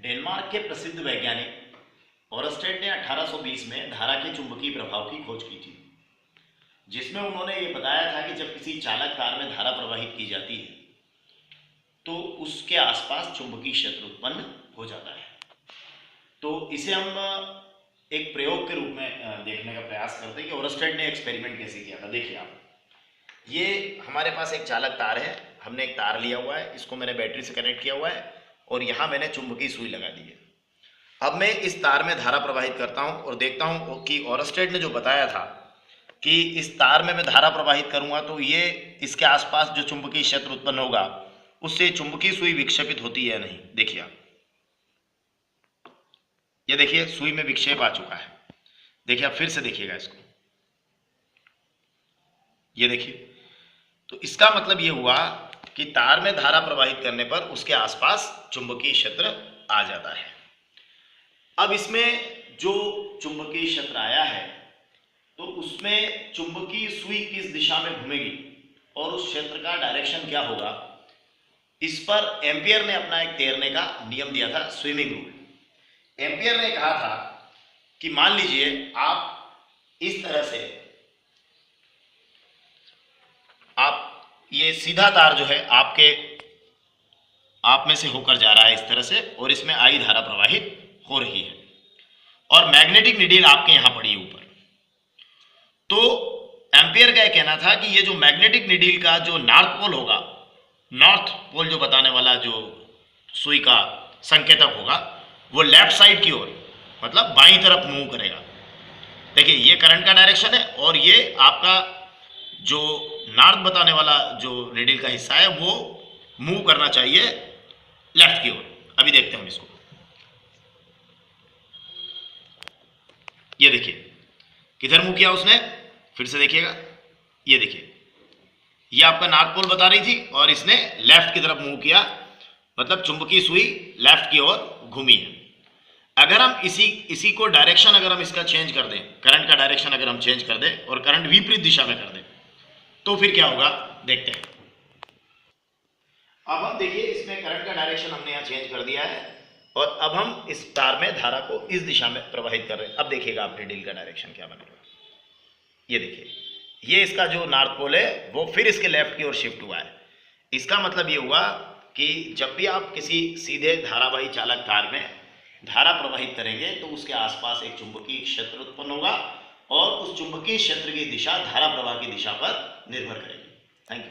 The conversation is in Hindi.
डेनमार्क के प्रसिद्ध वैज्ञानिक ओरस्टेड ने 1820 में धारा के चुंबकीय प्रभाव की खोज की थी, जिसमें उन्होंने ये बताया था कि जब किसी चालक तार में धारा प्रवाहित की जाती है तो उसके आसपास चुंबकीय क्षेत्र उत्पन्न हो जाता है। तो इसे हम एक प्रयोग के रूप में देखने का प्रयास करते हैं कि ओरस्टेड ने एक्सपेरिमेंट कैसे किया था। देखिए आप, ये हमारे पास एक चालक तार है, हमने एक तार लिया हुआ है, इसको मैंने बैटरी से कनेक्ट किया हुआ है और यहाँ मैंने चुंबकीय सुई लगा दी है। अब मैं इस तार में धारा प्रवाहित करता हूँ और देखता हूँ कि ओरस्टेड ने जो बताया था कि इस तार में मैं धारा प्रवाहित करूँगा तो ये इसके आसपास जो चुंबकीय क्षेत्र उत्पन्न होगा उससे चुंबकीय सुई विक्षेपित होती है या नहीं। देखिए आप, ये देखिए सुई में विक्षेप आ चुका है। देखिए आप फिर से देखिएगा इसको, ये देखिए। तो इसका मतलब ये हुआ कि तार में धारा प्रवाहित करने पर उसके आसपास चुंबकीय क्षेत्र आ जाता है। अब इसमें जो चुंबकीय क्षेत्र आया है तो उसमें चुंबकीय सुई किस दिशा में घूमेगी और उस क्षेत्र का डायरेक्शन क्या होगा, इस पर एम्पियर ने अपना एक तैरने का नियम दिया था, स्विमिंग रूल। एम्पियर ने कहा था कि मान लीजिए आप इस तरह से, आप ये सीधा तार जो है आप में से होकर जा रहा है इस तरह से और इसमें आई धारा प्रवाहित हो रही है और मैग्नेटिक नीडल आपके यहां पड़ी ऊपर। तो एम्पियर का यह कहना था कि ये जो मैग्नेटिक नीडल का जो नॉर्थ पोल होगा, नॉर्थ पोल जो बताने वाला जो सुई का संकेतक होगा, वो लेफ्ट साइड की ओर मतलब बाईं तरफ मूव करेगा। देखिए ये करंट का डायरेक्शन है और ये आपका जो नॉर्थ बताने वाला जो नीडल का हिस्सा है वो मूव करना चाहिए लेफ्ट की ओर। अभी देखते हैं हम इसको, ये देखिए किधर मूव किया उसने, फिर से देखिएगा, ये देखिए ये आपका नॉर्थ पोल बता रही थी और इसने लेफ्ट की तरफ मूव किया, मतलब चुंबकीय सुई लेफ्ट की ओर घूमी है। अगर हम इसी को डायरेक्शन अगर हम इसका चेंज कर दें, करंट का डायरेक्शन अगर हम चेंज कर दें और करंट विपरीत दिशा में कर दें तो फिर क्या होगा, देखते हैं। अब हम देखिए इसमें करंट का डायरेक्शन हमने यहाँ चेंज कर दिया है और अब हम इस तार में धारा को इस दिशा में प्रवाहित कर रहे हैं। अब देखिएगा आप नीडल का डायरेक्शन क्या बनेगा, ये देखिए ये इसका जो नॉर्थ पोल है वो फिर इसके लेफ्ट की ओर शिफ्ट हुआ है। इसका मतलब ये हुआ कि जब भी आप किसी सीधे धारावाही चालक तार में धारा प्रवाहित करेंगे तो उसके आसपास एक चुंबकीय क्षेत्र उत्पन्न होगा और उस चुंबकीय क्षेत्र की दिशा धारा प्रवाह की दिशा पर निर्भर करेगी। Thank you.